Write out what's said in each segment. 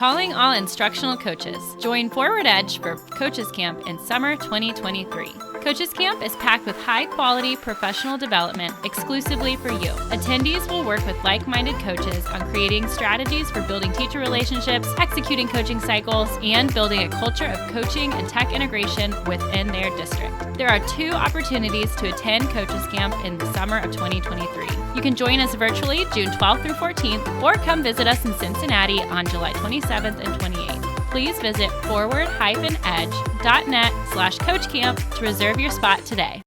Calling all instructional coaches. Join Forward Edge for Coaches Camp in summer 2023. Coaches Camp is packed with high-quality professional development exclusively for you. Attendees will work with like-minded coaches on creating strategies for building teacher relationships, executing coaching cycles, and building a culture of coaching and tech integration within their district. There are 2 opportunities to attend Coaches Camp in the summer of 2023. You can join us virtually June 12th through 14th, or come visit us in Cincinnati on July 27th and 28th. Please visit forward-edge.net/coachcamp to reserve your spot today.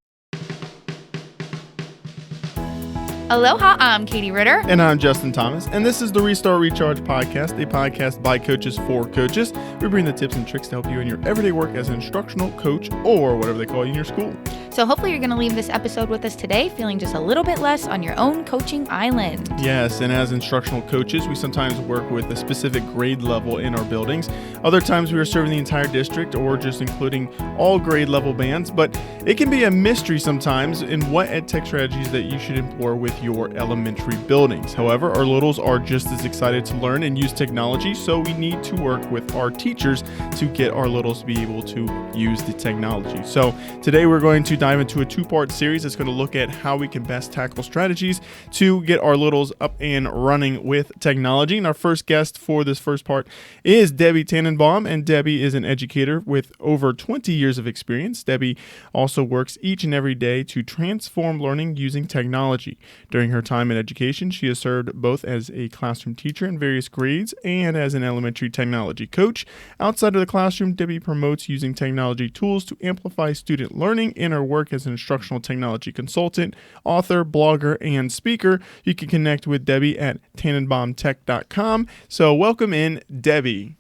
Aloha, I'm Katie Ritter. And I'm Justin Thomas. And this is the Restart Recharge Podcast, a podcast by coaches for coaches. We bring the tips and tricks to help you in your everyday work as an instructional coach or whatever they call you in your school. So hopefully you're going to leave this episode with us today feeling just a little bit less on your own coaching island. Yes, and as instructional coaches, we sometimes work with a specific grade level in our buildings. Other times we are serving the entire district or just including all grade level bands, but it can be a mystery sometimes in what EdTech strategies that you should employ with your elementary buildings. However, our littles are just as excited to learn and use technology, so we need to work with our teachers to get our littles to be able to use the technology. So today we're going to dive into a 2-part series that's going to look at how we can best tackle strategies to get our littles up and running with technology. And our first guest for this first part is Debbie Tannenbaum, and Debbie is an educator with over 20 years of experience. Debbie also works each and every day to transform learning using technology. During her time in education, she has served both as a classroom teacher in various grades and as an elementary technology coach. Outside of the classroom, Debbie promotes using technology tools to amplify student learning in her work as an instructional technology consultant, author, blogger, and speaker. You can connect with Debbie at tannenbaumtech.com. So welcome in, Debbie.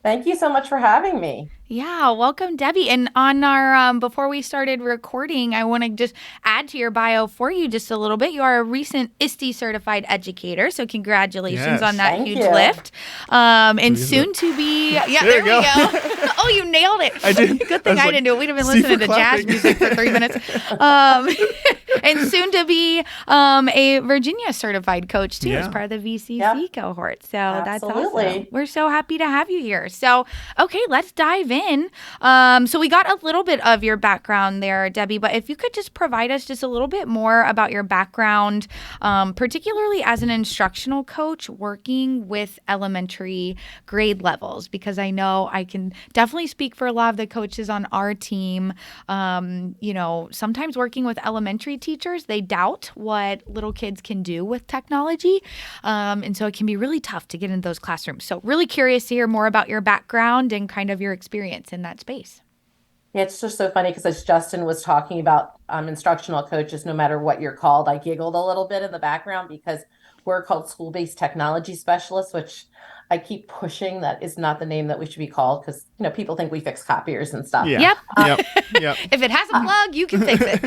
Thank you so much for having me. Yeah, welcome, Debbie. And on our, before we started recording, I want to just add to your bio for you just a little bit. You are a recent ISTE certified educator, so congratulations on that huge lift. And soon to be, there we go. Oh, you nailed it. I did. Good thing I didn't do it. We'd have been listening to jazz music for 3 minutes. And soon to be a Virginia certified coach, too, as part of the VCC cohort. So that's awesome. We're so happy to have you here. So, okay, let's dive in. So we got a little bit of your background there, Debbie, but if you could just provide us just a little bit more about your background, particularly as an instructional coach working with elementary grade levels, because I know I can definitely speak for a lot of the coaches on our team. Sometimes working with elementary teachers, they doubt what little kids can do with technology. And so it can be really tough to get into those classrooms. So really curious to hear more about your background and kind of your experience in that space. Yeah, it's just so funny because as Justin was talking about instructional coaches, no matter what you're called, I giggled a little bit in the background because we're called school-based technology specialists, which I keep pushing that is not the name that we should be called because, people think we fix copiers and stuff. Yeah. Yep. If it has a plug, you can fix it.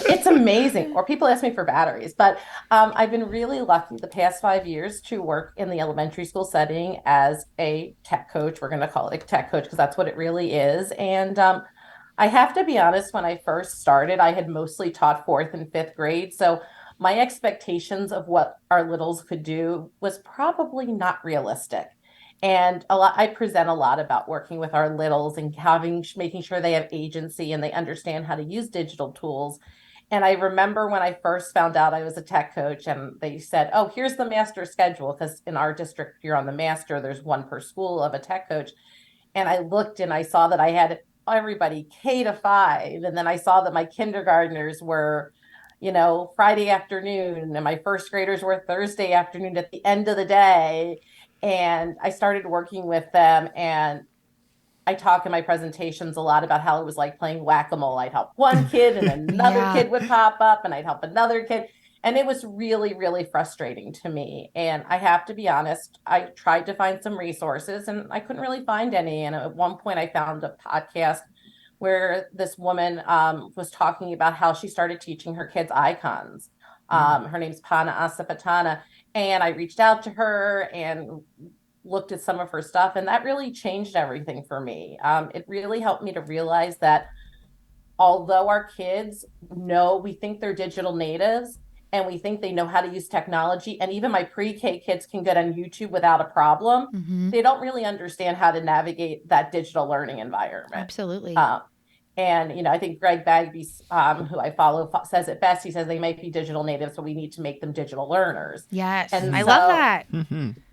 It's amazing. Or people ask me for batteries. But I've been really lucky the past 5 years to work in the elementary school setting as a tech coach. We're going to call it a tech coach because that's what it really is. And I have to be honest, when I first started, I had mostly taught 4th and 5th grade. So my expectations of what our littles could do was probably not realistic. And I present a lot about working with our littles and making sure they have agency and they understand how to use digital tools. And I remember when I first found out I was a tech coach and they said, oh, here's the master schedule, because in our district, you're on the master, there's one per school of a tech coach. And I looked and I saw that I had everybody K to 5. And then I saw that my kindergartners were Friday afternoon, and my first graders were Thursday afternoon at the end of the day. And I started working with them, and I talk in my presentations a lot about how it was like playing whack-a-mole. I'd help one kid and another kid would pop up, and I'd help another kid. And it was really, really frustrating to me. And I have to be honest, I tried to find some resources and I couldn't really find any. And at one point I found a podcast where this woman was talking about how she started teaching her kids icons. Her name's Pana Asafatana. And I reached out to her and looked at some of her stuff. And that really changed everything for me. It really helped me to realize that although our kids we think they're digital natives, and we think they know how to use technology. And even my pre-K kids can get on YouTube without a problem. Mm-hmm. They don't really understand how to navigate that digital learning environment. Absolutely. And I think Greg Bagby, who I follow, says it best. He says they might be digital natives, so we need to make them digital learners. Yes, and I love that.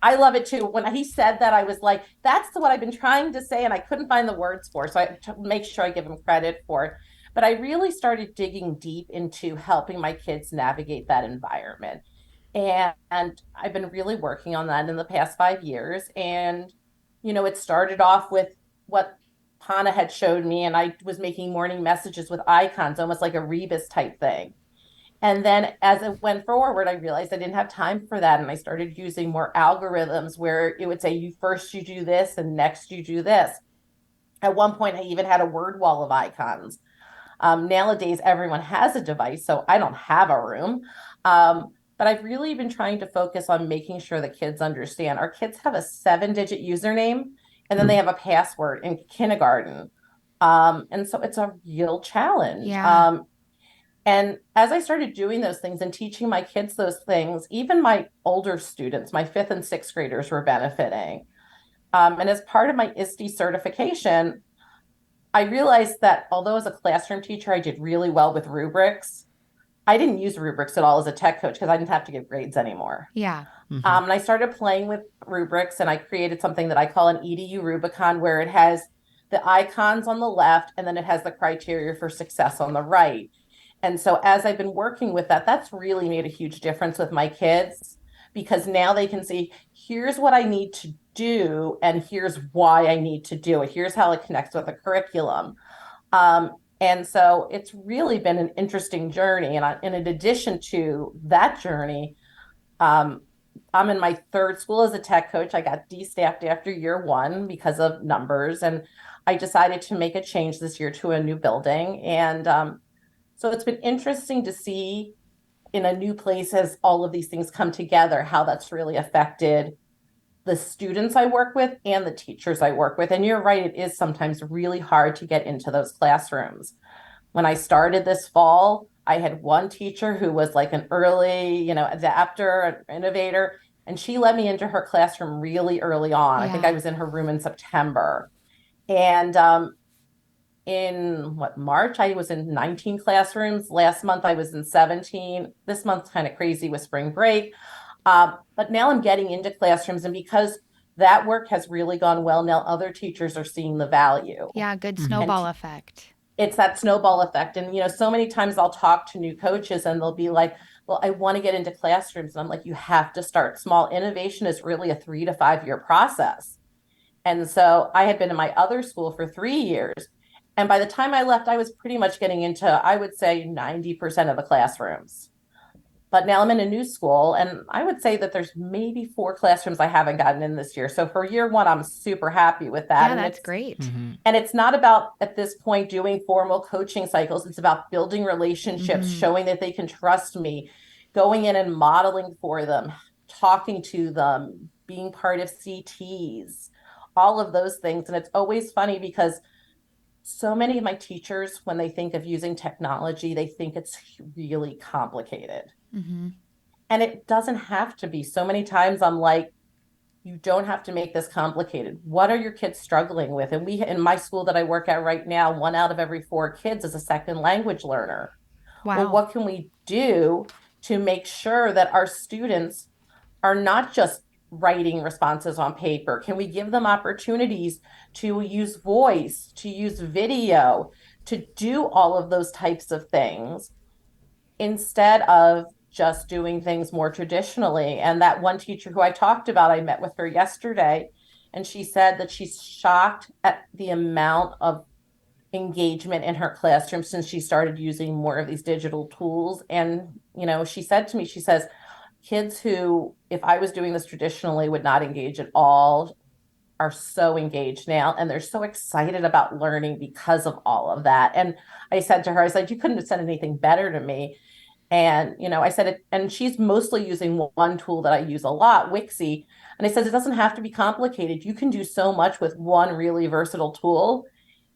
I love it too. When he said that, I was like, that's what I've been trying to say, and I couldn't find the words for it. So I make sure I give him credit for it. But I really started digging deep into helping my kids navigate that environment. And I've been really working on that in the past 5 years. And, it started off with what Hannah had showed me, and I was making morning messages with icons, almost like a rebus type thing. And then as it went forward, I realized I didn't have time for that. And I started using more algorithms where it would say, you do this and next you do this. At one point, I even had a word wall of icons. Nowadays, everyone has a device, so I don't have a room. But I've really been trying to focus on making sure the kids understand. Our kids have a 7-digit username, and then they have a password in kindergarten. And so it's a real challenge. Yeah. And as I started doing those things and teaching my kids those things, even my older students, my 5th and 6th graders, were benefiting. And as part of my ISTE certification, I realized that although as a classroom teacher, I did really well with rubrics, I didn't use rubrics at all as a tech coach because I didn't have to give grades anymore. Yeah. And I started playing with rubrics, and I created something that I call an EDU Rubicon, where it has the icons on the left, and then it has the criteria for success on the right. And so as I've been working with that, that's really made a huge difference with my kids, because now they can see, here's what I need to do, and here's why I need to do it. Here's how it connects with the curriculum. And so it's really been an interesting journey. And in addition to that journey, I'm in my 3rd school as a tech coach. I got de-staffed after year 1 because of numbers. And I decided to make a change this year to a new building. And so it's been interesting to see in a new place as all of these things come together, how that's really affected the students I work with and the teachers I work with. And you're right, it is sometimes really hard to get into those classrooms. When I started this fall, I had one teacher who was like an early, adapter, innovator, and she let me into her classroom really early on. Yeah. I think I was in her room in September. And in March, I was in 19 classrooms. Last month, I was in 17. This month's kind of crazy with spring break. But now I'm getting into classrooms, and because that work has really gone well, now other teachers are seeing the value. Yeah, good snowball effect. It's that snowball effect. And, so many times I'll talk to new coaches and they'll be like, well, I want to get into classrooms. And I'm like, you have to start small. Innovation is really a 3 to 5 year process. And so I had been in my other school for 3 years. And by the time I left, I was pretty much getting into, I would say, 90% of the classrooms. But now I'm in a new school, and I would say that there's maybe 4 classrooms I haven't gotten in this year. So for year 1, I'm super happy with that. Yeah, that's great. And it's not about, at this point, doing formal coaching cycles. It's about building relationships, showing that they can trust me, going in and modeling for them, talking to them, being part of CTs, all of those things. And it's always funny because so many of my teachers, when they think of using technology, they think it's really complicated. And it doesn't have to be. So many times I'm like, you don't have to make this complicated. What are your kids struggling with? And in my school that I work at right now, 1 out of every 4 kids is a second language learner. Wow. Well, what can we do to make sure that our students are not just writing responses on paper? Can we give them opportunities to use voice, to use video, to do all of those types of things instead of just doing things more traditionally? And that one teacher who I talked about, I met with her yesterday, and she said that she's shocked at the amount of engagement in her classroom since she started using more of these digital tools. And, she said to me, she says, kids who, if I was doing this traditionally, would not engage at all, are so engaged now, and they're so excited about learning because of all of that. And I said to her, I said, you couldn't have said anything better to me. And, I said it, and she's mostly using one tool that I use a lot, Wixie. And I said, it doesn't have to be complicated. You can do so much with one really versatile tool.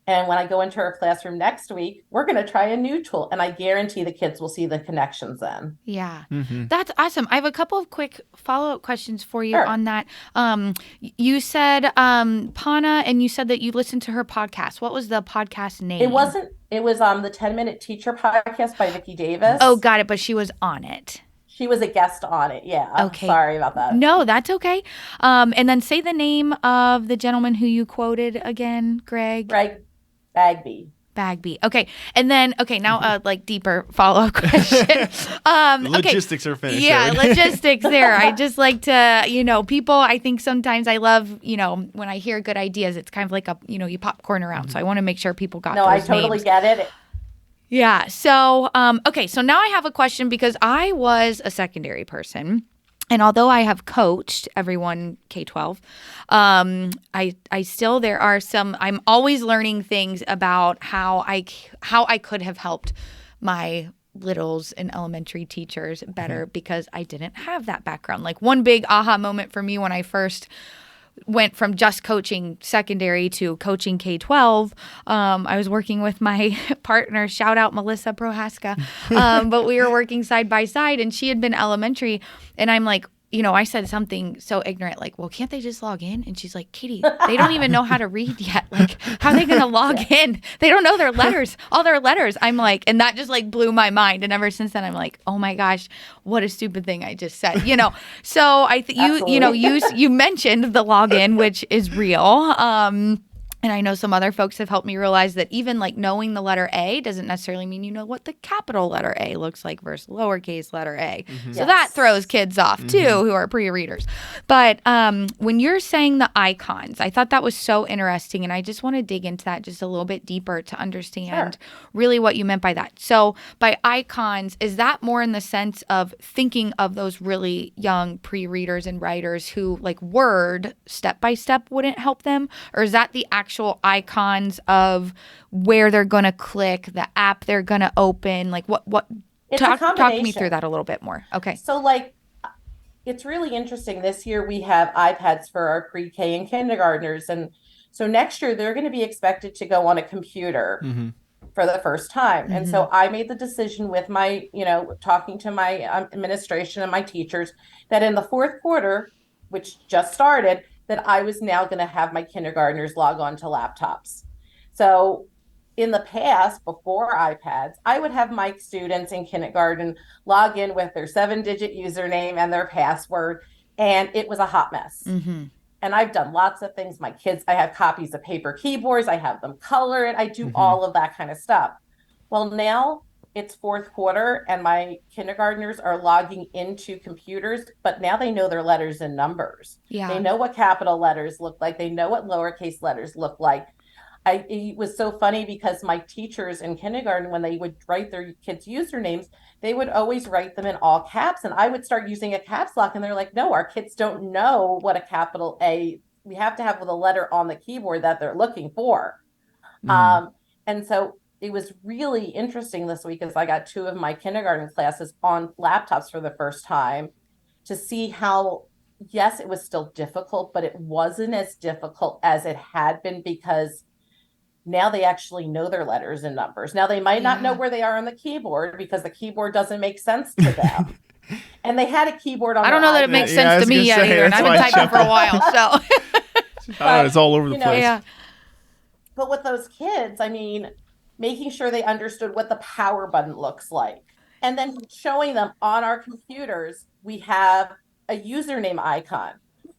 And when I go into her classroom next week, we're going to try a new tool. And I guarantee the kids will see the connections then. Yeah, that's awesome. I have a couple of quick follow-up questions for you on that. You said Pana, and you said that you listened to her podcast. What was the podcast name? It was the 10-Minute Teacher podcast by Vicki Davis. Oh, got it. But she was on it. She was a guest on it. Yeah. Okay. Sorry about that. No, that's okay. And then say the name of the gentleman who you quoted again, Greg. Greg Bagby. Okay. And then, now like deeper follow-up question. Logistics are finished. Yeah, logistics there. I just like to, people, I think sometimes I love, when I hear good ideas, it's kind of like you popcorn around. So I want to make sure people got those I totally names. Get it. Yeah. So, so now I have a question because I was a secondary person. And although I have coached everyone K-12, I still, there are some, I'm always learning things about how I could have helped my littles and elementary teachers better because I didn't have that background. Like one big aha moment for me when I first went from just coaching secondary to coaching K-12. I was working with my partner, shout out Melissa Prohaska, but we were working side by side and she had been elementary and I'm like, I said something so ignorant, like, well, can't they just log in? And she's like, Katie, they don't even know how to read yet. Like, how are they going to log in? They don't know their letters, all their letters. I'm like, and that just like blew my mind. And ever since then, I'm like, oh my gosh, what a stupid thing I just said, So I think you mentioned the login, which is real. And I know some other folks have helped me realize that even like knowing the letter A doesn't necessarily mean you know what the capital letter A looks like versus lowercase letter A. So that throws kids off too who are pre-readers. But when you're saying the icons, I thought that was so interesting. And I just want to dig into that just a little bit deeper to understand really what you meant by that. So by icons, is that more in the sense of thinking of those really young pre-readers and writers who like word step by step wouldn't help them? Or is that the actual icons of where they're going to click, the app they're going to open, like what talk me through that a little bit more. Okay. So like it's really interesting. This year we have iPads for our pre-K and kindergartners, and so next year they're going to be expected to go on a computer for the first time. And so I made the decision with my, talking to my administration and my teachers that in the fourth quarter, which just started, that I was now going to have my kindergartners log on to laptops. So in the past, before iPads, I would have my students in kindergarten log in with their 7-digit username and their password, and it was a hot mess. And I've done lots of things. My kids, I have copies of paper keyboards. I have them color it. I do all of that kind of stuff. Well, now it's fourth quarter and my kindergartners are logging into computers, but now they know their letters and numbers. Yeah. They know what capital letters look like. They know what lowercase letters look like. It was so funny because my teachers in kindergarten, when they would write their kids' usernames, they would always write them in all caps. And I would start using a caps lock and they're like, no, our kids don't know what a capital A, we have to have the letter on the keyboard that they're looking for. And so it was really interesting this week as I got 2 of my kindergarten classes on laptops for the first time to see how, yes, it was still difficult, but it wasn't as difficult as it had been because now they actually know their letters and numbers. Now they might not know where they are on the keyboard because the keyboard doesn't make sense to them. And they had a keyboard on. I don't know that it makes sense to me yet either, and I've been typing for a while, so. It's all over the place. Yeah. But with those kids, I mean, making sure they understood what the power button looks like. And then showing them on our computers, we have a username icon.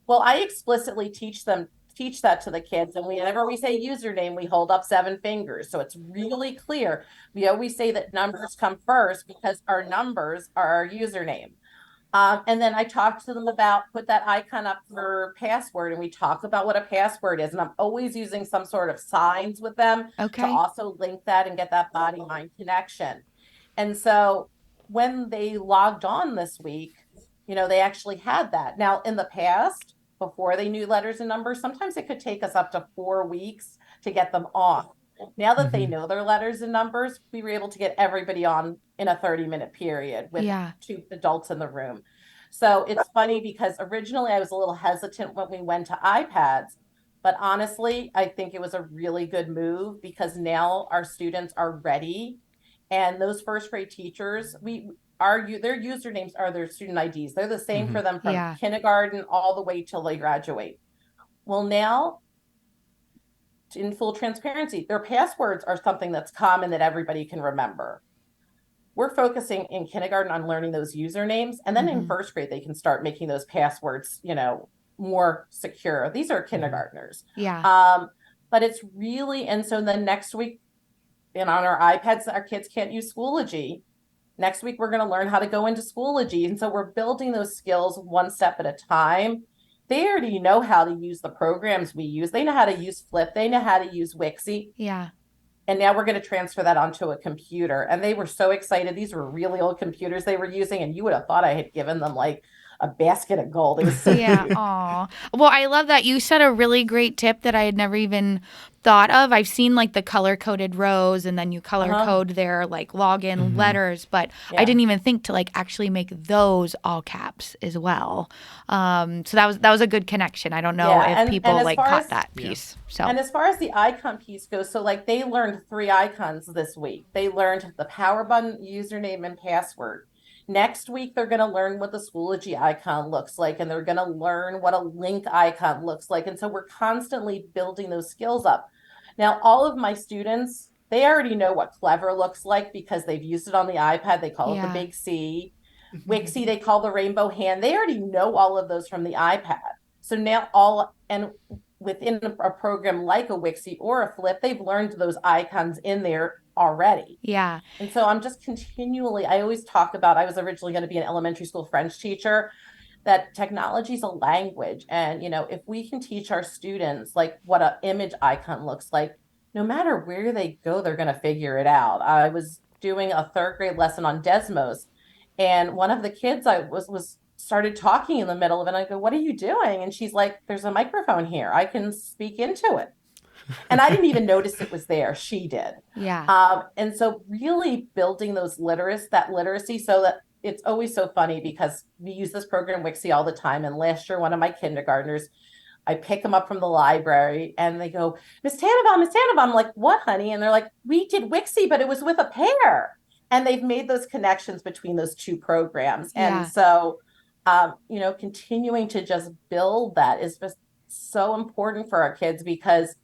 Well, I explicitly teach that to the kids. And whenever we say username, we hold up 7 fingers. So it's really clear. We always say that numbers come first because our numbers are our username. And then I talk to them about put that icon up for password, and we talk about what a password is. And I'm always using some sort of signs with them to also link that and get that body-mind connection. And so when they logged on this week, they actually had that. Now, in the past, before they knew letters and numbers, sometimes it could take us up to 4 weeks to get them on. Now that they know their letters and numbers, we were able to get everybody on in a 30-minute period with 2 adults in the room. So it's funny because originally I was a little hesitant when we went to iPads, But honestly, I think it was a really good move because now our students are ready. And those first grade teachers, their usernames are their student IDs. They're the same for them from kindergarten all the way till they graduate. Well, now, in full transparency, their passwords are something that's common that everybody can remember. We're focusing in kindergarten on learning those usernames, and then in first grade they can start making those passwords, more secure. These are kindergartners. But it's really, and so then next week, and on our iPads, our kids can't use Schoology. Next week we're going to learn how to go into Schoology, and so we're building those skills one step at a time. They already know how to use the programs we use. They know how to use Flip. They know how to use Wixie. And now we're going to transfer that onto a computer. And they were so excited. These were really old computers they were using. And you would have thought I had given them like a basket of gold. It was so Aw. Well, I love that. You said a really great tip that I had never even thought of. I've seen like the color coded rows and then you color code their like login letters, but I didn't even think to like actually make those all caps as well. So that was a good connection. I don't know if people like caught that piece. So, and as far as the icon piece goes, so like they learned 3 icons this week. They learned the power button, username, and password. Next week, they're going to learn what the Schoology icon looks like, and they're going to learn what a link icon looks like. And so we're constantly building those skills up. Now, all of my students, they already know what clever looks like because they've used it on the iPad. They call it the big C. Wixie, they call the rainbow hand. They already know all of those from the iPad. So now within a program like a Wixie or a Flip, they've learned those icons in there already. And so I'm just continually, I always talk about, I was originally going to be an elementary school French teacher, that technology is a language. And, if we can teach our students like what an image icon looks like, no matter where they go, they're going to figure it out. I was doing a 3rd grade lesson on Desmos, and one of the kids I was started talking in the middle of it. And I go, "What are you doing?" And she's like, "There's a microphone here. I can speak into it." And I didn't even notice it was there. She did. And so really building that literacy, so that it's always so funny because we use this program Wixie all the time. And last year, one of my kindergartners, I pick them up from the library and they go, Miss Tannenbaum, Miss Tannenbaum. I'm like, "What, honey?" And they're like, "We did Wixie, but it was with a pair." And they've made those connections between those 2 programs. And so, continuing to just build that is just so important for our kids because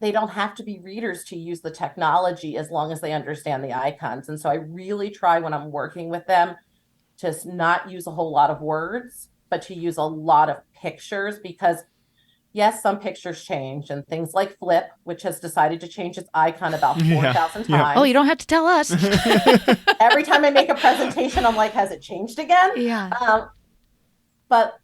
they don't have to be readers to use the technology as long as they understand the icons. And so I really try when I'm working with them to not use a whole lot of words, but to use a lot of pictures because yes, some pictures change, and things like Flip, which has decided to change its icon about 4,000 times. Oh, you don't have to tell us. Every time I make a presentation, I'm like, has it changed again? But,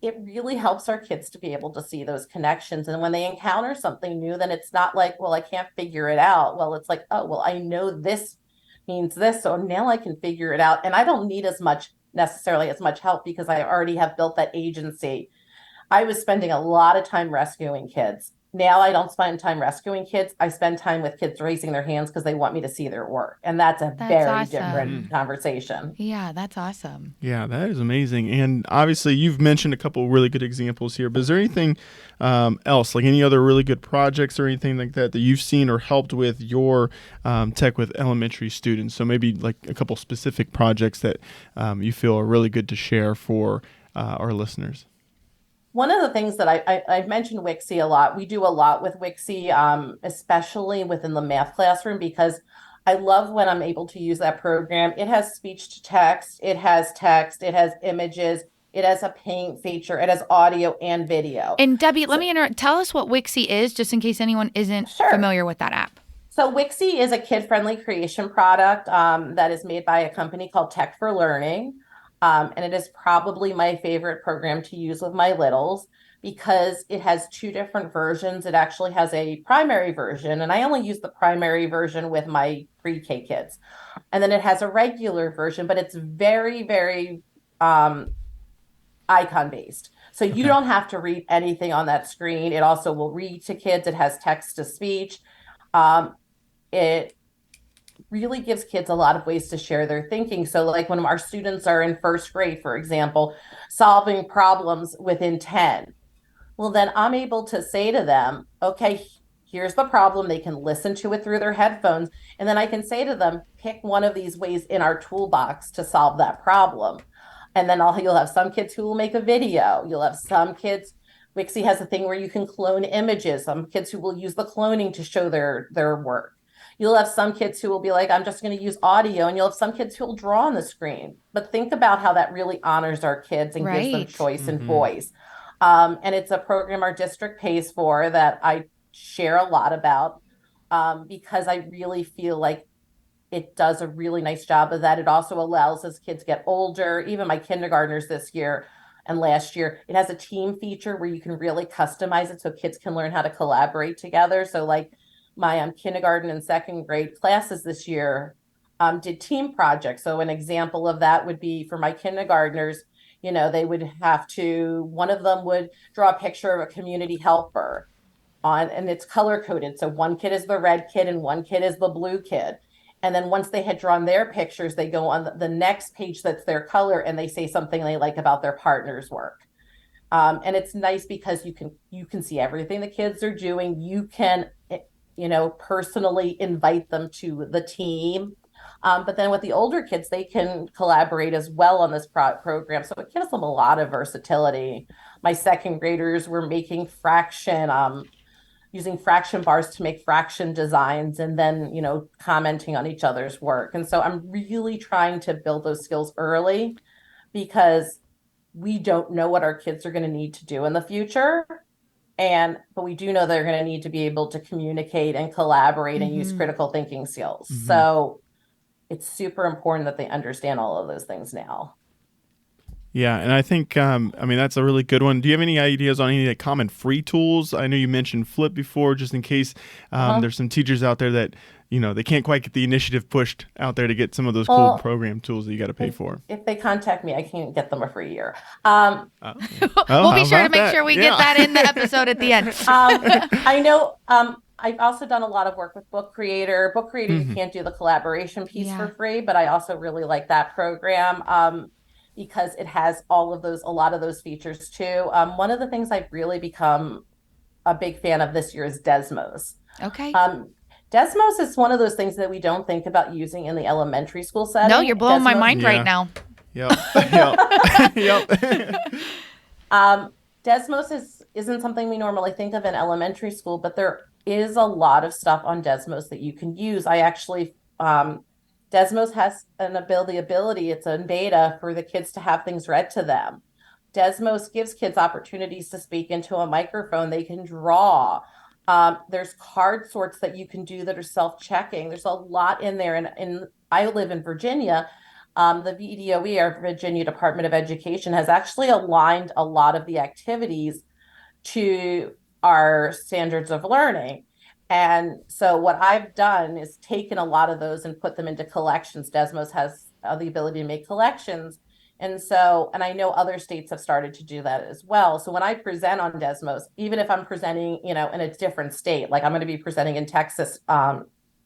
it really helps our kids to be able to see those connections. And when they encounter something new, then it's not like, well, I can't figure it out. Well, it's like, oh, well, I know this means this, so now I can figure it out. And I don't need necessarily as much help because I already have built that agency. I was spending a lot of time rescuing kids. Now I don't spend time rescuing kids. I spend time with kids raising their hands because they want me to see their work. And that's very different conversation. Yeah, that's awesome. Yeah, that is amazing. And obviously you've mentioned a couple of really good examples here, but is there anything else, like any other really good projects or anything like that you've seen or helped with your tech with elementary students? So maybe like a couple specific projects that you feel are really good to share for our listeners. One of the things that I've mentioned Wixie a lot. We do a lot with Wixie, especially within the math classroom, because I love when I'm able to use that program. It has speech to text, it has images, it has a paint feature, it has audio and video. And Debbie, let me interrupt. Tell us what Wixie is, just in case anyone isn't familiar with that app. So Wixie is a kid-friendly creation product that is made by a company called Tech for Learning. And it is probably my favorite program to use with my littles because it has 2 different versions. It actually has a primary version, and I only use the primary version with my pre-K kids. And then it has a regular version, but it's very, very icon-based. So you don't have to read anything on that screen. It also will read to kids. It has text to speech. It really gives kids a lot of ways to share their thinking. So like when our students are in first grade, for example, solving problems within 10, Well, then I'm able to say to them, okay, here's the problem. They can listen to it through their headphones. And then I can say to them, pick one of these ways in our toolbox to solve that problem. And then you'll have some kids who will make a video. You'll have some kids, Wixie has a thing where you can clone images. Some kids who will use the cloning to show their work. You'll have some kids who will be like, I'm just going to use audio, and you'll have some kids who will draw on the screen. But think about how that really honors our kids and gives them choice and voice. And it's a program our district pays for that I share a lot about because I really feel like it does a really nice job of that. It also allows as kids get older, even my kindergartners this year and last year, it has a team feature where you can really customize it so kids can learn how to collaborate together. So like my kindergarten and second grade classes this year did team projects. So an example of that would be for my kindergartners, they would have to, one of them would draw a picture of a community helper and it's color coded. So one kid is the red kid and one kid is the blue kid. And then once they had drawn their pictures, they go on the next page that's their color and they say something they like about their partner's work. And it's nice because you can see everything the kids are doing. You can personally invite them to the team. But then with the older kids, they can collaborate as well on this program. So it gives them a lot of versatility. My second graders were making using fraction bars to make fraction designs and then, commenting on each other's work. And so I'm really trying to build those skills early because we don't know what our kids are going to need to do in the future. But we do know they're going to need to be able to communicate and collaborate and use critical thinking skills. So it's super important that they understand all of those things now. Yeah, and I think, that's a really good one. Do you have any ideas on any common free tools? I know you mentioned Flip before, just in case there's some teachers out there that, they can't quite get the initiative pushed out there to get some of those cool program tools that you got to pay for. If they contact me, I can get them a free year. We'll be sure to make sure we get that in the episode at the end. I know I've also done a lot of work with Book Creator. Book Creator, you can't do the collaboration piece for free, but I also really like that program. Because it has a lot of those features too. One of the things I've really become a big fan of this year is Desmos. Okay. Desmos is one of those things that we don't think about using in the elementary school setting. No, you're blowing my mind right now. Yep. Desmos isn't something we normally think of in elementary school, but there is a lot of stuff on Desmos that you can use. I actually Desmos has an ability, it's in beta for the kids to have things read to them. Desmos gives kids opportunities to speak into a microphone. They can draw. There's card sorts that you can do that are self-checking. There's a lot in there. And I live in Virginia. The VDOE, our Virginia Department of Education, has actually aligned a lot of the activities to our standards of learning. And so what I've done is taken a lot of those and put them into collections. Desmos has the ability to make collections. And I know other states have started to do that as well. So when I present on Desmos, even if I'm presenting, in a different state, like I'm going to be presenting in Texas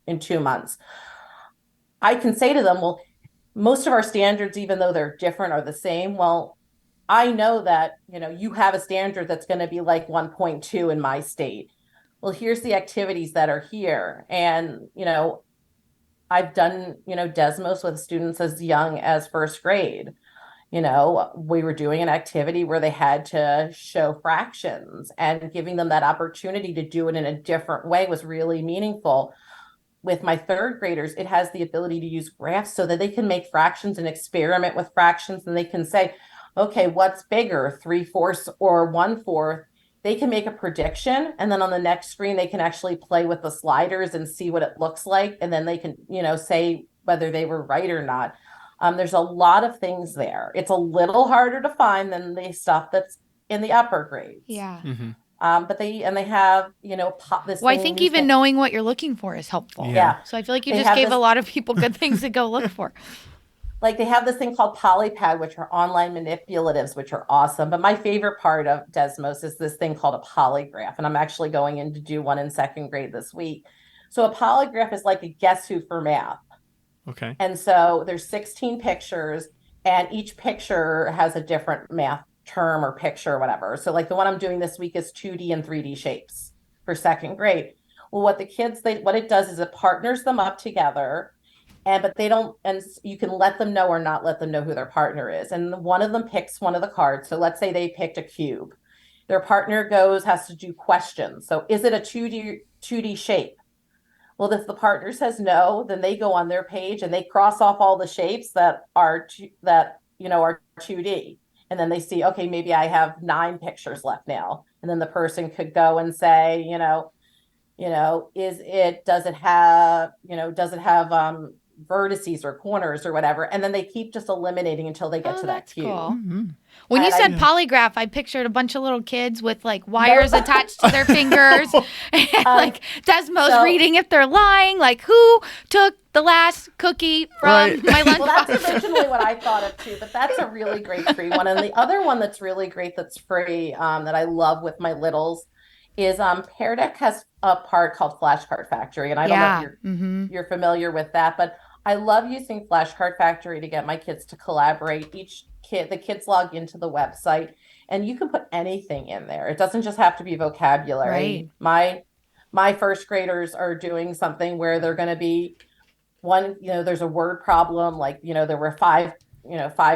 in 2 months, I can say to them, well, most of our standards, even though they're different, are the same. Well, I know that, you have a standard that's going to be like 1.2 in my state. Well, here's the activities that are here. And, I've done, Desmos with students as young as first grade. We were doing an activity where they had to show fractions, and giving them that opportunity to do it in a different way was really meaningful. With my third graders, it has the ability to use graphs so that they can make fractions and experiment with fractions. And they can say, okay, what's bigger, 3/4 or 1/4? They can make a prediction, and then on the next screen, they can actually play with the sliders and see what it looks like. And then they can, say whether they were right or not. There's a lot of things there. It's a little harder to find than the stuff that's in the upper grades. Yeah. But they have, this. Well, I think even knowing what you're looking for is helpful. Yeah. So I feel like you just gave a lot of people good things to go look for. Like they have this thing called Polypad, which are online manipulatives, which are awesome. But my favorite part of Desmos is this thing called a polygraph. And I'm actually going in to do one in second grade this week. So a polygraph is like a guess who for math. Okay. And so there's 16 pictures, and each picture has a different math term or picture or whatever. So like the one I'm doing this week is 2D and 3D shapes for second grade. Well, what it does is it partners them up together, but they don't, and you can let them know or not let them know who their partner is. And one of them picks one of the cards. So let's say they picked a cube. Their partner has to do questions. So is it a 2D shape? Well, if the partner says no, then they go on their page and they cross off all the shapes that are 2D. And then they see, okay, maybe I have 9 pictures left now. And then the person could go and say, does it have vertices or corners or whatever? And then they keep just eliminating until they get to that cube. Cool. Mm-hmm. When you said polygraph, I pictured a bunch of little kids with like wires attached to their fingers. And, like Desmo's reading if they're lying, like who took the last cookie from my lunchbox. Well, that's originally what I thought of too, but that's a really great free one. And the other one that's really great that's free that I love with my littles is Pear Deck has a part called Flashcard Factory. And I don't know if you're familiar with that, but I love using Flashcard Factory to get my kids to collaborate. The kids log into the website and you can put anything in there. It doesn't just have to be vocabulary. Right. My first graders are doing something where they're going to be there's a word problem. Like, there were 5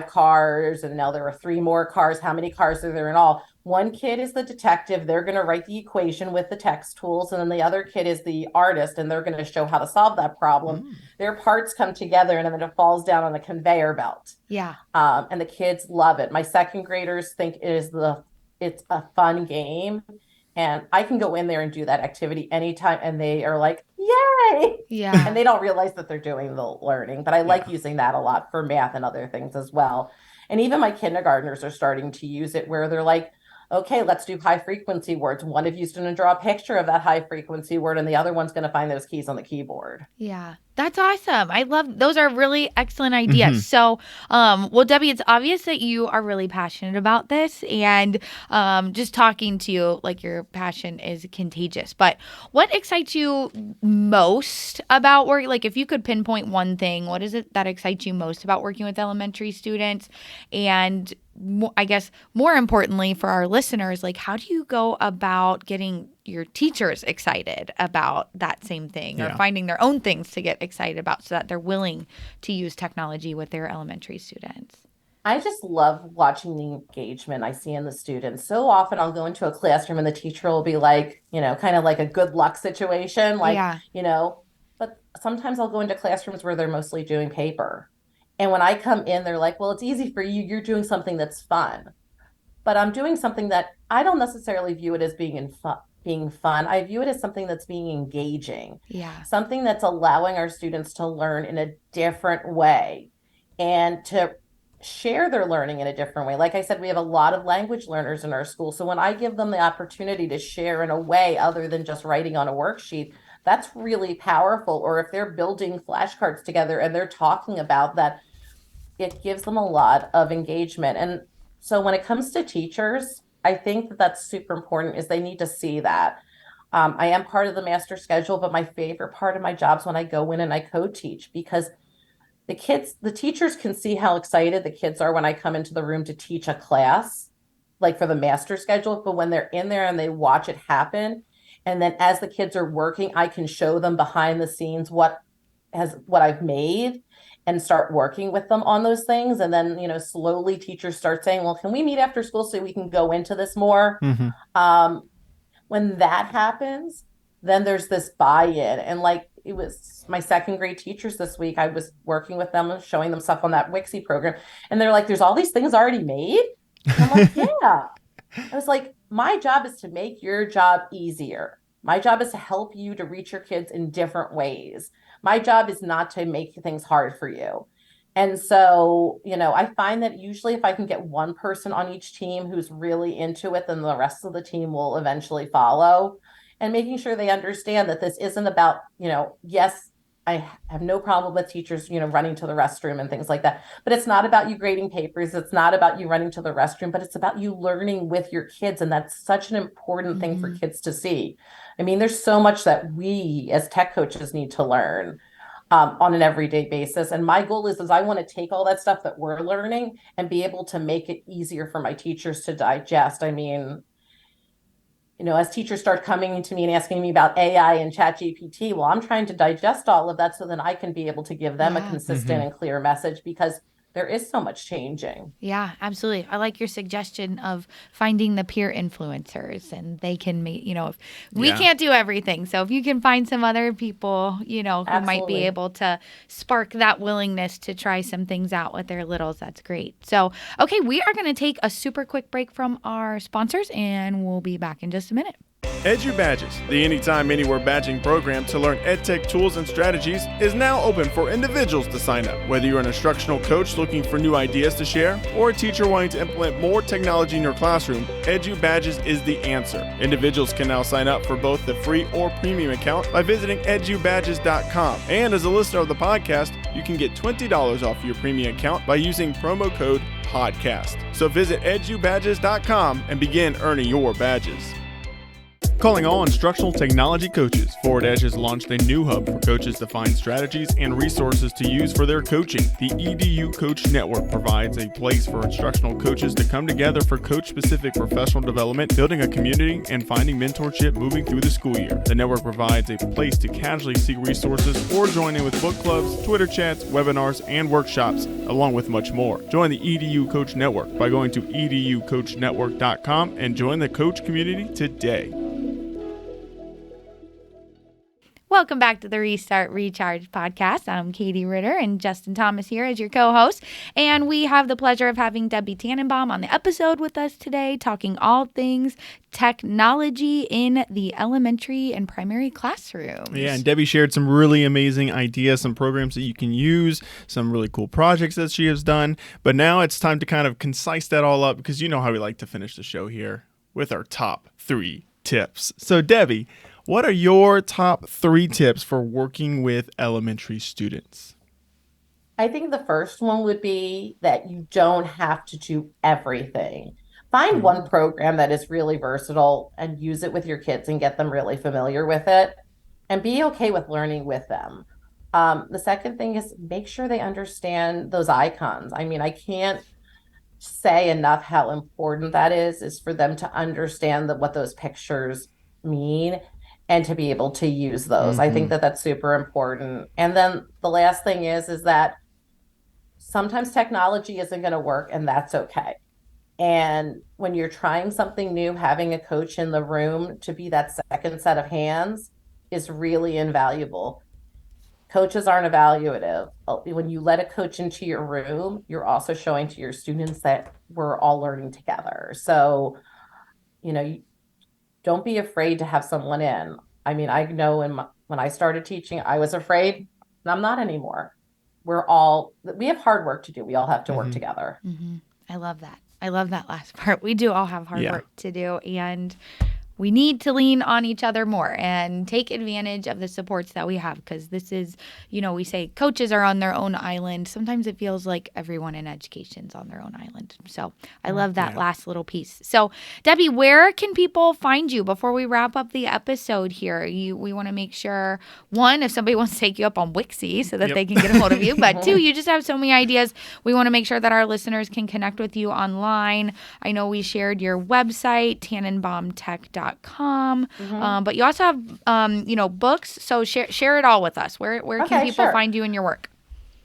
cars and now there are 3 more cars. How many cars are there in all? One kid is the detective. They're going to write the equation with the text tools. And then the other kid is the artist and they're going to show how to solve that problem. Their parts come together and then it falls down on a conveyor belt. Yeah. And the kids love it. My second graders think it's a fun game. And I can go in there and do that activity anytime. And they are like, yay. Yeah. And they don't realize that they're doing the learning. But I like using that a lot for math and other things as well. And even my kindergartners are starting to use it where they're like, okay, let's do high frequency words. One of you's going to draw a picture of that high frequency word and the other one's going to find those keys on the keyboard. Yeah, that's awesome. I love those are really excellent ideas. So, well, Debbie, it's obvious that you are really passionate about this and just talking to you, like your passion is contagious. But what excites you most about work? Like if you could pinpoint one thing, what is it that excites you most about working with elementary students? And I guess more importantly for our listeners, like how do you go about getting your teachers excited about that same thing or finding their own things to get excited about so that they're willing to use technology with their elementary students? I just love watching the engagement I see in the students. So often I'll go into a classroom and the teacher will be like, kind of like a good luck situation, but sometimes I'll go into classrooms where they're mostly doing paper. And when I come in, they're like, well, it's easy for you. You're doing something that's fun. But I'm doing something that I don't necessarily view it as being fun. I view it as something that's being engaging. Yeah. Something that's allowing our students to learn in a different way and to share their learning in a different way. Like I said, we have a lot of language learners in our school. So when I give them the opportunity to share in a way other than just writing on a worksheet, that's really powerful. Or if they're building flashcards together and they're talking about that, it gives them a lot of engagement. And so when it comes to teachers, I think that that's super important is they need to see that. I am part of the master schedule, but my favorite part of my job is when I go in and I co-teach because the teachers can see how excited the kids are when I come into the room to teach a class, like for the master schedule. But when they're in there and they watch it happen, and then as the kids are working, I can show them behind the scenes what I've made and start working with them on those things. And then, slowly teachers start saying, well, can we meet after school so we can go into this more? When that happens, then there's this buy-in. And like, it was my second grade teachers this week. I was working with them, showing them stuff on that Wixie program. And they're like, there's all these things already made? And I'm like, yeah. I was like, my job is to make your job easier. My job is to help you to reach your kids in different ways. My job is not to make things hard for you. And so, I find that usually if I can get one person on each team who's really into it, then the rest of the team will eventually follow. And making sure they understand that this isn't about, yes, I have no problem with teachers, running to the restroom and things like that. But it's not about you grading papers. It's not about you running to the restroom, but it's about you learning with your kids. And that's such an important thing for kids to see. I mean, there's so much that we as tech coaches need to learn. on an everyday basis. And my goal is I want to take all that stuff that we're learning and be able to make it easier for my teachers to digest. I mean, as teachers start coming to me and asking me about AI and ChatGPT, well, I'm trying to digest all of that so then I can be able to give them a consistent and clear message, because there is so much changing. Yeah, absolutely. I like your suggestion of finding the peer influencers, and they can make, if we can't do everything. So if you can find some other people, who might be able to spark that willingness to try some things out with their littles, that's great. So, okay, we are going to take a super quick break from our sponsors, and we'll be back in just a minute. Edu Badges, the Anytime Anywhere badging program to learn EdTech tools and strategies, is now open for individuals to sign up. Whether you're an instructional coach looking for new ideas to share, or a teacher wanting to implement more technology in your classroom, Edu Badges is the answer. Individuals can now sign up for both the free or premium account by visiting edubadges.com. And as a listener of the podcast, you can get $20 off your premium account by using promo code PODCAST. So visit edubadges.com and begin earning your badges. Calling all instructional technology coaches, Forward Edge has launched a new hub for coaches to find strategies and resources to use for their coaching. The EDU Coach Network provides a place for instructional coaches to come together for coach-specific professional development, building a community, and finding mentorship moving through the school year. The network provides a place to casually seek resources or join in with book clubs, Twitter chats, webinars, and workshops, along with much more. Join the EDU Coach Network by going to educoachnetwork.com and join the coach community today. Welcome back to the Restart Recharge podcast. I'm Katie Ritter, and Justin Thomas here as your co-host. And we have the pleasure of having Debbie Tannenbaum on the episode with us today, talking all things technology in the elementary and primary classrooms. Yeah, and Debbie shared some really amazing ideas, some programs that you can use, some really cool projects that she has done. But now it's time to kind of concise that all up, because you know how we like to finish the show here with our top 3 tips. So Debbie, what are your top 3 tips for working with elementary students? I think the first one would be that you don't have to do everything. Find one program that is really versatile and use it with your kids and get them really familiar with it, and be okay with learning with them. The second thing is make sure they understand those icons. I mean, I can't say enough how important that is for them to understand what those pictures mean and to be able to use those. I think that that's super important. And then the last thing is that sometimes technology isn't going to work, and that's okay. And when you're trying something new, having a coach in the room to be that second set of hands is really invaluable. Coaches aren't evaluative. When you let a coach into your room, you're also showing to your students that we're all learning together. So, don't be afraid to have someone in. I mean, I know when I started teaching, I was afraid, and I'm not anymore. We have hard work to do. We all have to work together. Mm-hmm. I love that. I love that last part. We do all have hard work to do, and we need to lean on each other more and take advantage of the supports that we have, because this is, we say coaches are on their own island. Sometimes it feels like everyone in education is on their own island. So I love that last little piece. So Debbie, where can people find you before we wrap up the episode here? We want to make sure, one, if somebody wants to take you up on Wixie so that they can get a hold of you, but two, you just have so many ideas. We want to make sure that our listeners can connect with you online. I know we shared your website, tannenbaumtech.com. But you also have books, so share it all with us. Where can people find you and your work?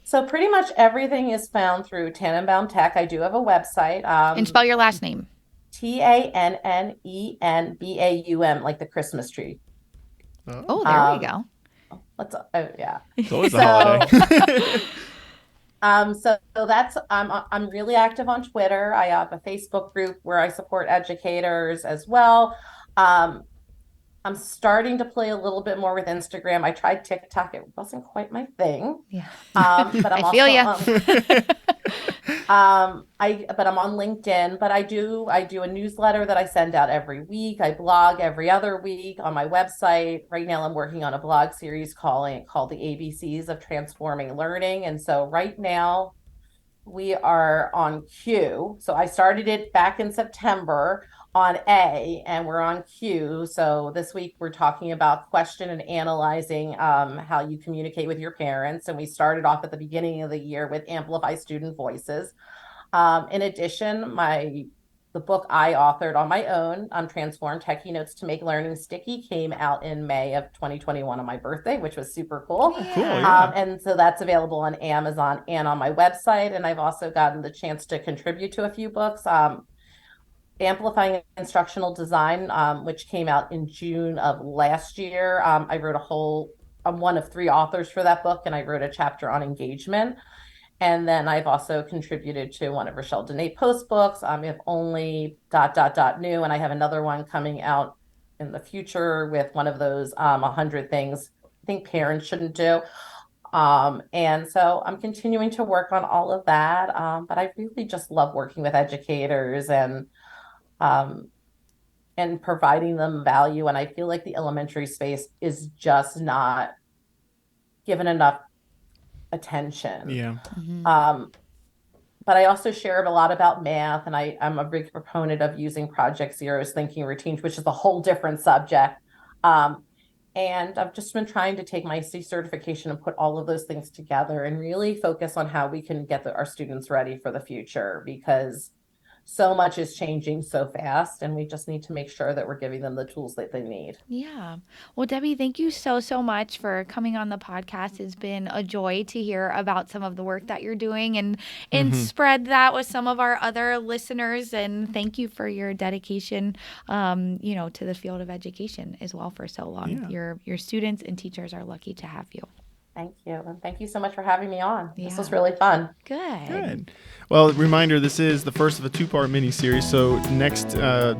So pretty much everything is found through Tannenbaum Tech. I do have a website. And spell your last name. TANNENBAUM, like the Christmas tree. Oh, there we go. It's always a holiday. So that's I'm really active on Twitter. I have a Facebook group where I support educators as well. I'm starting to play a little bit more with Instagram. I tried TikTok. It wasn't quite my thing. Yeah. But I'm I feel you. But I'm on LinkedIn, but I do a newsletter that I send out every week. I blog every other week on my website. Right now I'm working on a blog series called the ABCs of Transforming Learning. And so right now we are on Q. So I started it back in September on A and we're on Q. So this week we're talking about question and analyzing how you communicate with your parents. And we started off at the beginning of the year with Amplify Student Voices. In addition, the book I authored on my own, Transform Techie Notes to Make Learning Sticky, came out in May of 2021 on my birthday, which was super cool. Yeah. Cool, yeah. And so that's available on Amazon and on my website. And I've also gotten the chance to contribute to a few books. Amplifying Instructional Design, which came out in June of last year. I wrote I'm one of 3 authors for that book, and I wrote a chapter on engagement. And then I've also contributed to one of Rochelle Dene Post books. We have Only ... New, and I have another one coming out in the future with one of those 100 things I think parents shouldn't do. And so I'm continuing to work on all of that. But I really just love working with educators and providing them value. And I feel like the elementary space is just not given enough attention. Yeah. Mm-hmm. But I also shared a lot about math, and I'm a big proponent of using Project Zero's thinking routines, which is a whole different subject. And I've just been trying to take my C certification and put all of those things together and really focus on how we can get our students ready for the future, because so much is changing so fast, and we just need to make sure that we're giving them the tools that they need. Yeah. Well, Debbie, thank you so much for coming on the podcast. It's been a joy to hear about some of the work that you're doing and spread that with some of our other listeners. And thank you for your dedication, to the field of education as well for so long. Yeah. Your students and teachers are lucky to have you. Thank you. And thank you so much for having me on. Yeah. This was really fun. Good. Well, reminder, this is the first of a 2-part mini-series. So next, I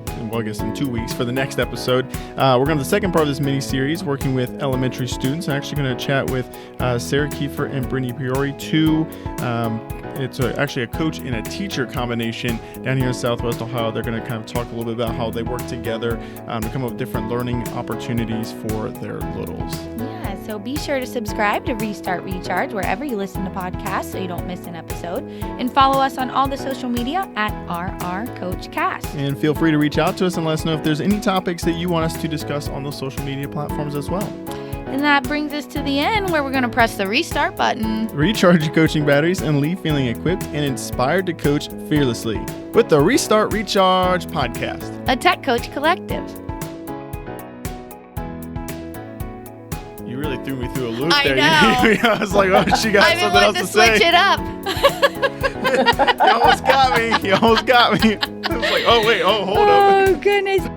guess in 2 weeks for the next episode, we're going to have the second part of this mini-series working with elementary students. I'm actually going to chat with Sarah Kiefer and Brittany Priori, it's actually a coach and a teacher combination down here in Southwest Ohio. They're going to kind of talk a little bit about how they work together to come up with different learning opportunities for their littles. Yeah, so be sure to subscribe to Restart Recharge wherever you listen to podcasts so you don't miss an episode. And follow us on all the social media at RRCoachCast. And feel free to reach out to us and let us know if there's any topics that you want us to discuss on those social media platforms as well. And that brings us to the end where we're going to press the restart button. Recharge your coaching batteries and leave feeling equipped and inspired to coach fearlessly with the Restart Recharge podcast. A Tech Coach Collective. You really threw me through a loop I there. know. I was like, oh, she got something else to say. Switch it up. You almost got me. I was like, hold up. Oh, goodness.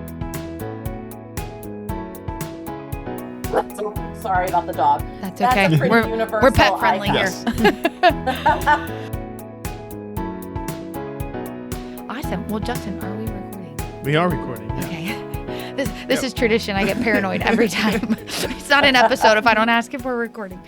Sorry about the dog. That's okay. A pretty universal We're pet friendly here. Awesome. Well, Justin, are we recording? We are recording. Yeah. Okay. This is tradition. I get paranoid every time. It's not an episode if I don't ask if we're recording.